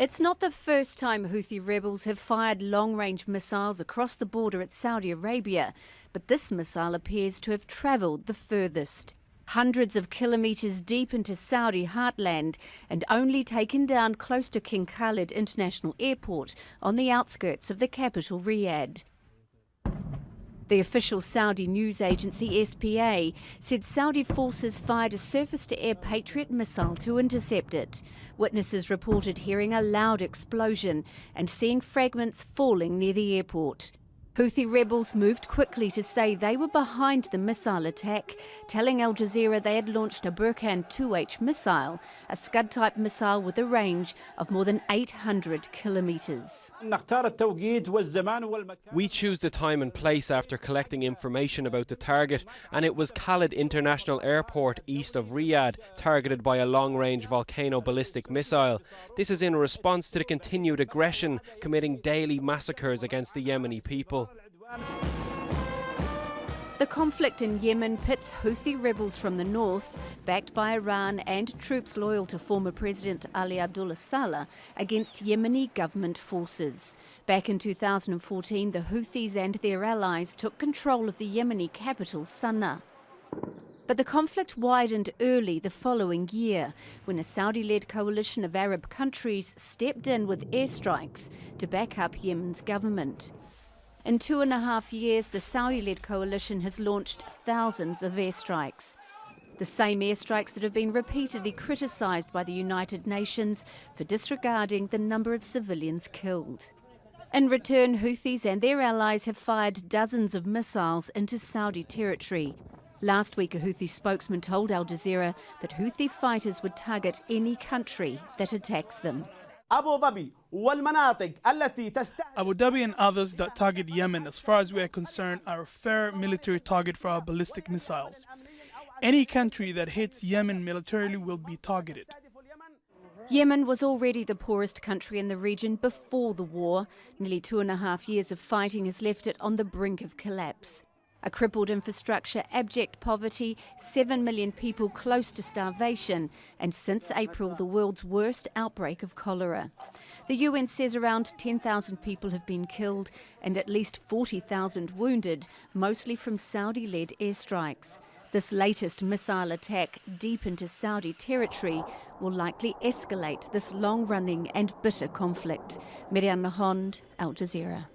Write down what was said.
It's not the first time Houthi rebels have fired long-range missiles across the border at Saudi Arabia, but this missile appears to have travelled the furthest. Hundreds of kilometres deep into Saudi heartland and only taken down close to King Khalid International Airport on the outskirts of the capital Riyadh. The official Saudi news agency SPA said Saudi forces fired a surface-to-air Patriot missile to intercept it. Witnesses reported hearing a loud explosion and seeing fragments falling near the airport. Houthi rebels moved quickly to say they were behind the missile attack, telling Al Jazeera they had launched a Burhan 2H missile, a Scud-type missile with a range of more than 800 kilometres. We choose the time and place after collecting information about the target, and it was Khalid International Airport east of Riyadh, targeted by a long-range volcano ballistic missile. This is in response to the continued aggression, committing daily massacres against the Yemeni people. The conflict in Yemen pits Houthi rebels from the north, backed by Iran and troops loyal to former President Ali Abdullah Saleh, against Yemeni government forces. Back in 2014, the Houthis and their allies took control of the Yemeni capital, Sana'a. But the conflict widened early the following year, when a Saudi-led coalition of Arab countries stepped in with airstrikes to back up Yemen's government. In 2.5 years, the Saudi-led coalition has launched thousands of airstrikes. The same airstrikes that have been repeatedly criticised by the United Nations for disregarding the number of civilians killed. In return, Houthis and their allies have fired dozens of missiles into Saudi territory. Last week, a Houthi spokesman told Al Jazeera that Houthi fighters would target any country that attacks them. Abu Dhabi and others that target Yemen, as far as we are concerned, are a fair military target for our ballistic missiles. Any country that hits Yemen militarily will be targeted. Yemen was already the poorest country in the region before the war. Nearly 2.5 years of fighting has left it on the brink of collapse. A crippled infrastructure, abject poverty, 7 million people close to starvation, and since April, the world's worst outbreak of cholera. The UN says around 10,000 people have been killed and at least 40,000 wounded, mostly from Saudi-led airstrikes. This latest missile attack deep into Saudi territory will likely escalate this long-running and bitter conflict. Miriam Nahond, Al Jazeera.